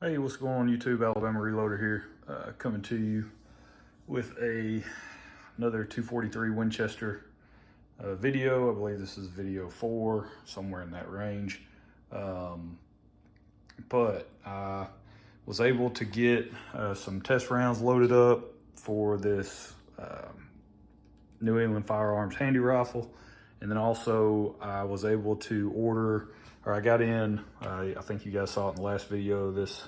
Hey, what's going on YouTube? Alabama Reloader here, coming to you with another 243 Winchester video. I believe this is video 4, somewhere in that range. But I was able to get some test rounds loaded up for this New England Firearms handy rifle. And then also I was able to order, or I got in, I think you guys saw it in the last video, this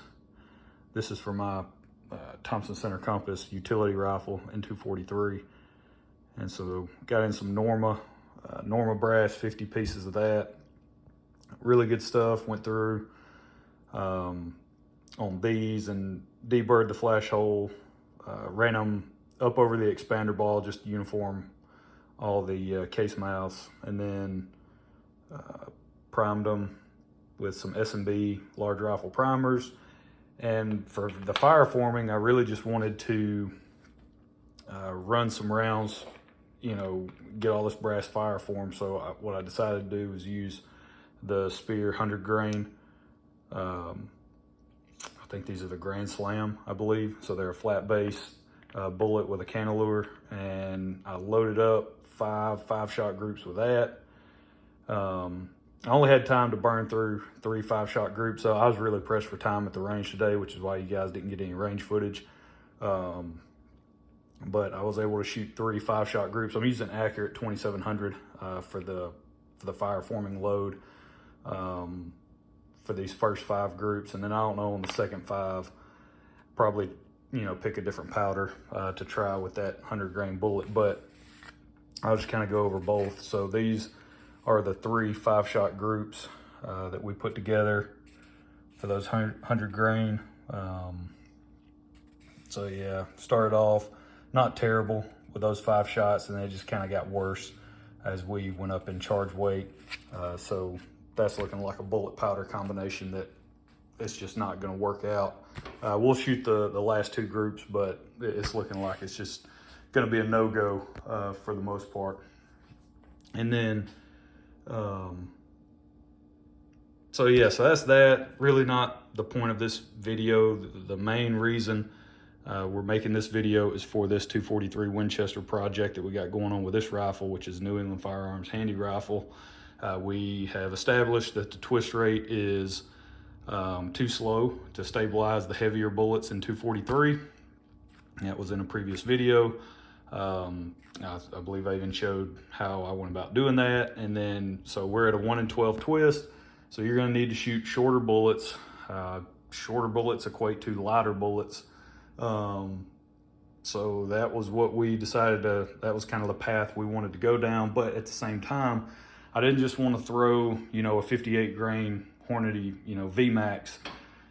is for my Thompson Center Compass utility rifle in 243. And so got in some Norma brass, 50 pieces of that. Really good stuff, went through on these and deburred the flash hole, ran them up over the expander ball, just uniform all the case mouths, and then primed them with some S&B large rifle primers. And for the fire forming, I really just wanted to run some rounds, get all this brass fire formed. So what I decided to do was use the Spear 100 grain. I think these are the Grand Slam, I believe. So they're a flat base bullet with a cantilure, and I loaded up five shot groups with that. I only had time to burn through 3 5-shot groups, so I was really pressed for time at the range today, which is why you guys didn't get any range footage. But I was able to shoot 3 5-shot groups. I'm using Accurate 2700 for the fire forming load for these first 5 groups, and then I don't know on the second 5, probably pick a different powder to try with that 100 grain bullet. But I'll just kind of go over both. So these are the 3 5-shot groups that we put together for those 100 grain. So yeah, started off not terrible with those 5 shots, and they just kind of got worse as we went up in charge weight. So that's looking like a bullet powder combination that it's just not going to work out. We'll shoot the last 2 groups, but it's looking like it's just going to be a no-go for the most part. And then so that's that. Really not the point of this video. The main reason we're making this video is for this 243 Winchester project that we got going on with this rifle, which is New England Firearms handy rifle. We have established that the twist rate is too slow to stabilize the heavier bullets in 243. That was in a previous video. I believe I even showed how I went about doing that. And then, so we're at a 1 in 12 twist. So you're going to need to shoot shorter bullets. Shorter bullets equate to lighter bullets. So that was what we decided that was kind of the path we wanted to go down. But at the same time, I didn't just want to throw, a 58 grain Hornady, VMAX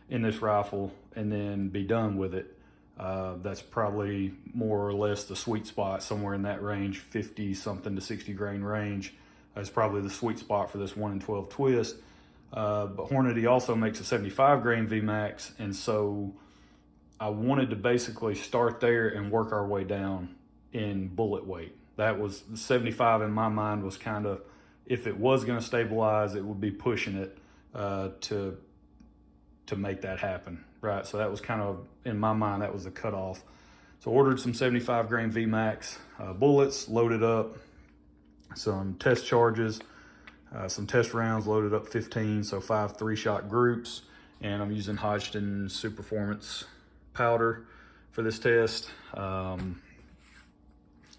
in this rifle and then be done with it. That's probably more or less the sweet spot, somewhere in that range, 50 something to 60 grain range. That's probably the sweet spot for this 1 in 12 twist. But Hornady also makes a 75 grain VMAX, and so I wanted to basically start there and work our way down in bullet weight. That was 75 in my mind was kind of, if it was going to stabilize, it would be pushing it to make that happen. Right, so that was kind of, in my mind, that was the cutoff. So ordered some 75 grain VMAX bullets, loaded up some test charges, some test rounds, loaded up 15, so 5 3-shot groups. And I'm using Hodgdon Superformance powder for this test.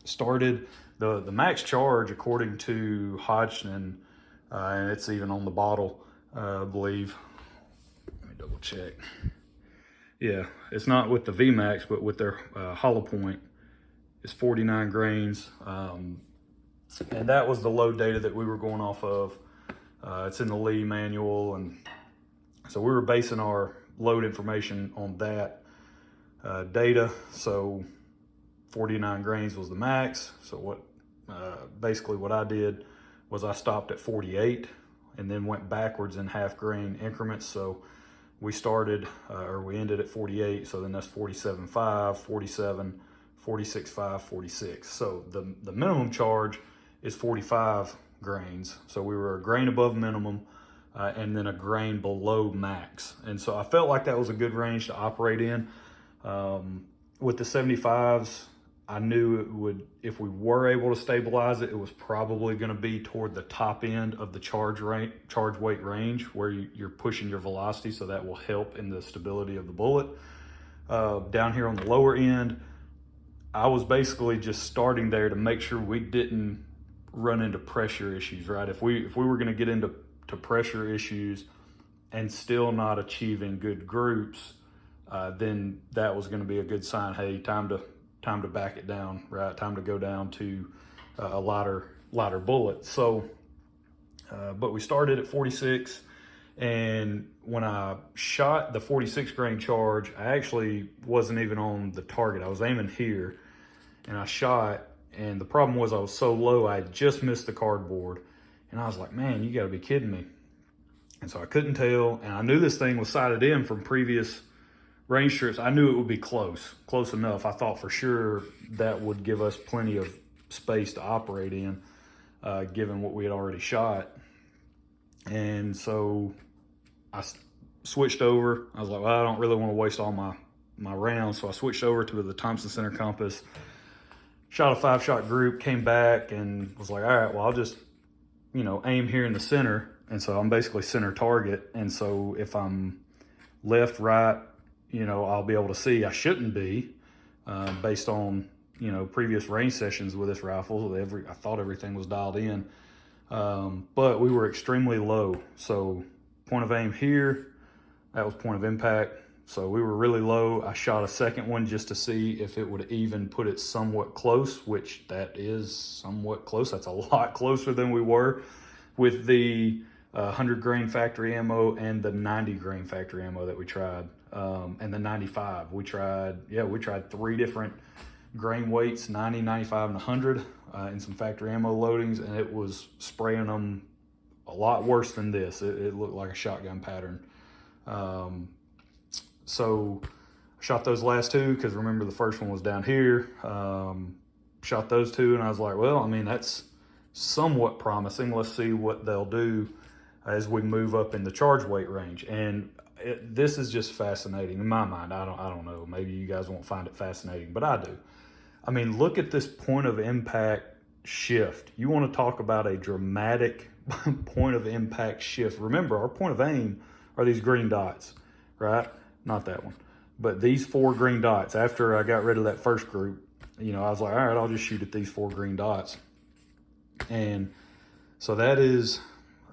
Started the max charge, according to Hodgdon, and it's even on the bottle, I believe. Let me double check. Yeah, it's not with the VMAX, but with their hollow point, it's 49 grains. And that was the load data that we were going off of. It's in the Lee manual. And so we were basing our load information on that data. So 49 grains was the max. So basically what I did was I stopped at 48 and then went backwards in half grain increments. So we started, we ended at 48, so then that's 47.5, 47, 46.5, 46. So the minimum charge is 45 grains. So we were a grain above minimum. and then a grain below max. And so I felt like that was a good range to operate in. With the 75s, I knew it would, if we were able to stabilize it, it was probably going to be toward the top end of the charge weight range where you're pushing your velocity, so that will help in the stability of the bullet. Down here on the lower end, I was basically just starting there to make sure we didn't run into pressure issues, right? If we were going to get into pressure issues and still not achieving good groups, then that was going to be a good sign. Hey, time to back it down, right? Time to go down to a lighter bullet. So, but we started at 46, and when I shot the 46 grain charge, I actually wasn't even on the target. I was aiming here, and I shot, and the problem was I was so low, I had just missed the cardboard, and I was like, man, you gotta be kidding me. And so I couldn't tell, and I knew this thing was sighted in from previous range trips. I knew it would be close enough. I thought for sure that would give us plenty of space to operate in, given what we had already shot. And so I switched over. I was like, well, I don't really want to waste all my rounds. So I switched over to the Thompson Center Compass, shot a 5-shot group, came back and was like, all right, well, I'll just, aim here in the center. And so I'm basically center target. And so if I'm left, right, I'll be able to see. I shouldn't be, based on, previous range sessions with this rifle. I thought everything was dialed in. But we were extremely low. So point of aim here, that was point of impact. So we were really low. I shot a second one just to see if it would even put it somewhat close, which that is somewhat close. That's a lot closer than we were with the 100 grain factory ammo and the 90 grain factory ammo that we tried, and the 95. We tried 3 different grain weights, 90, 95, and 100, and some factory ammo loadings, and it was spraying them a lot worse than this. It looked like a shotgun pattern. So I shot those last 2 because remember the first one was down here. Shot those 2 and I was like, well, I mean, that's somewhat promising. Let's see what they'll do as we move up in the charge weight range. And this is just fascinating in my mind. I don't know, maybe you guys won't find it fascinating, but I do. I mean, look at this point of impact shift. You want to talk about a dramatic point of impact shift. Remember, our point of aim are these green dots, right? Not that one, but these 4 green dots. After I got rid of that first group, I was like, all right, I'll just shoot at these 4 green dots. And so that is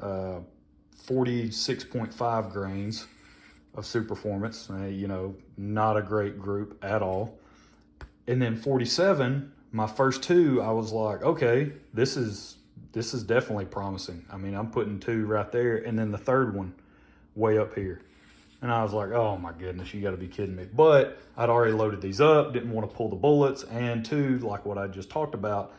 46.5 grains of Superformance, not a great group at all. And then 47, my first 2, I was like, okay, this is definitely promising. I mean, I'm putting 2 right there, and then the third one way up here. And I was like, oh my goodness, you gotta be kidding me. But I'd already loaded these up, didn't want to pull the bullets, and 2, like what I just talked about,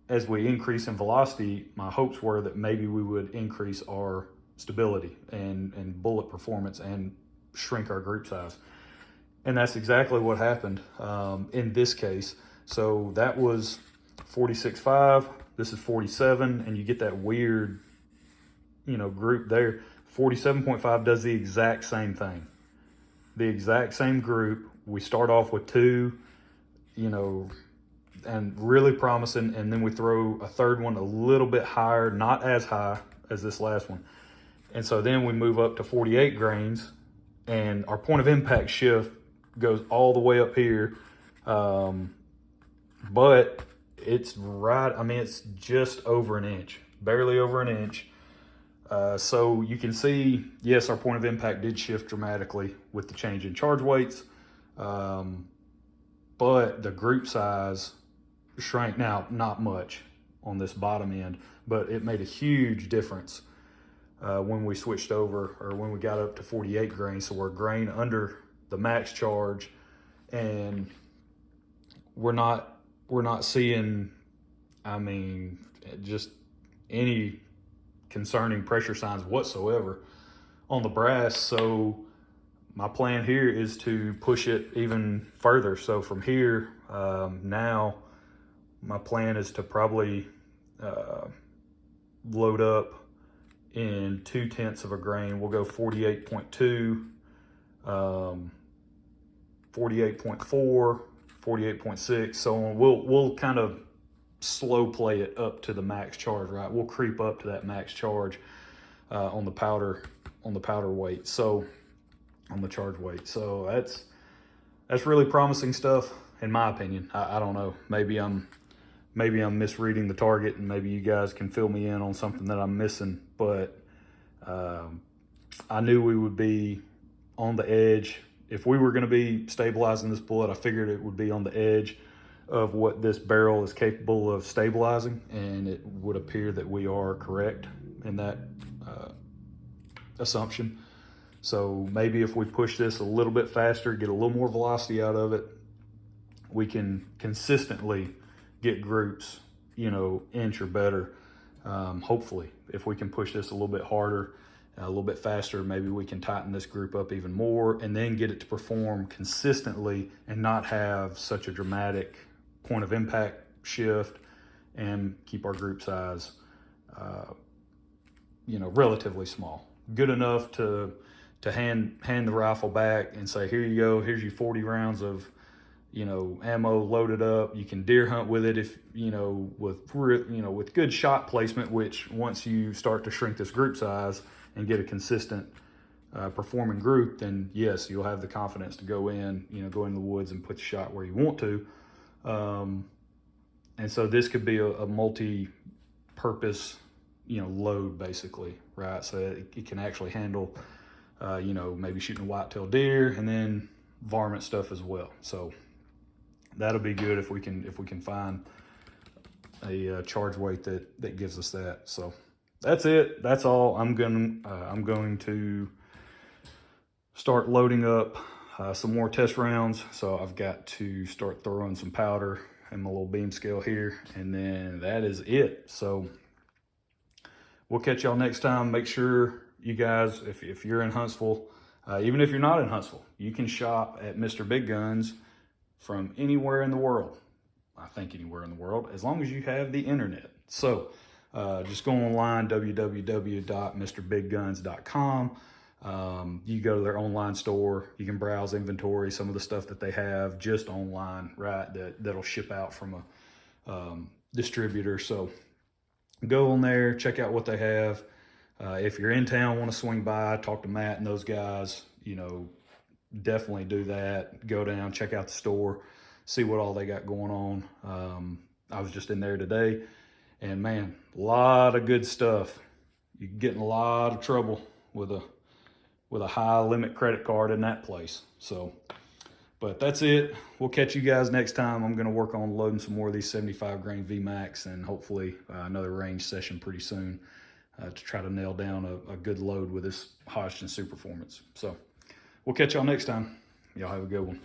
as we increase in velocity, my hopes were that maybe we would increase our stability and bullet performance and shrink our group size. And that's exactly what happened in this case. So that was 46.5, this is 47, and you get that weird, group there. 47.5 does the exact same thing. The exact same group. We start off with 2, and really promising, and then we throw a third one a little bit higher, not as high as this last one. And so then we move up to 48 grains, and our point of impact shift goes all the way up here. But it's right, it's just over an inch, barely over an inch. So you can see, yes, our point of impact did shift dramatically with the change in charge weights. But the group size shrank. Now, not much on this bottom end, but it made a huge difference when we switched over, or when we got up to 48 grains. So we're a grain under the max charge, and we're not seeing, just any concerning pressure signs whatsoever on the brass. So my plan here is to push it even further. So from here, now my plan is to probably load up in 2/10 of a grain. We'll go 48.2, 48.4, 48.6, so on. We'll kind of slow play it up to the max charge, right? We'll creep up to that max charge on the powder weight, so on the charge weight. So that's really promising stuff, in my opinion. I don't know. Maybe I'm misreading the target, and maybe you guys can fill me in on something that I'm missing. But I knew we would be on the edge. If we were going to be stabilizing this bullet, I figured it would be on the edge of what this barrel is capable of stabilizing, and it would appear that we are correct in that assumption. So maybe if we push this a little bit faster, get a little more velocity out of it, we can consistently get groups, you know, inch or better. Hopefully, if we can push this a little bit harder, a little bit faster, maybe we can tighten this group up even more and then get it to perform consistently and not have such a dramatic point of impact shift, and keep our group size, you know, relatively small. Good enough to hand the rifle back and say, here you go, here's your 40 rounds of, you know, ammo loaded up. You can deer hunt with it if, you know, with good shot placement, which once you start to shrink this group size and get a consistent performing group, then yes, you'll have the confidence to go in, you know, go in the woods and put the shot where you want to. And so this could be a multi-purpose, you know, load basically, right? So it can actually handle, you know, maybe shooting a white-tailed deer and then varmint stuff as well. So that'll be good if we can find a charge weight that gives us that. So that's it. That's all. I'm going to start loading up some more test rounds. So I've got to start throwing some powder in my little beam scale here, and then that is it. So we'll catch y'all next time. Make sure you guys, if you're in Huntsville, even if you're not in Huntsville, you can shop at Mr. Big Guns from anywhere in the world. I think anywhere in the world, as long as you have the internet. So just go online, www.mrbigguns.com. You go to their online store, you can browse inventory, some of the stuff that they have just online, right, that'll ship out from a distributor. So go on there, check out what they have. If you're in town, want to swing by, talk to Matt and those guys, you know, definitely do that. Go down, check out the store, see what all they got going on. I was just in there today, and man, a lot of good stuff. You can get in a lot of trouble with a high limit credit card in that place. So, but that's it. We'll catch you guys next time. I'm going to work on loading some more of these 75 grain VMAX, and hopefully another range session pretty soon to try to nail down a good load with this Hodgdon Superformance. So we'll catch y'all next time. Y'all have a good one.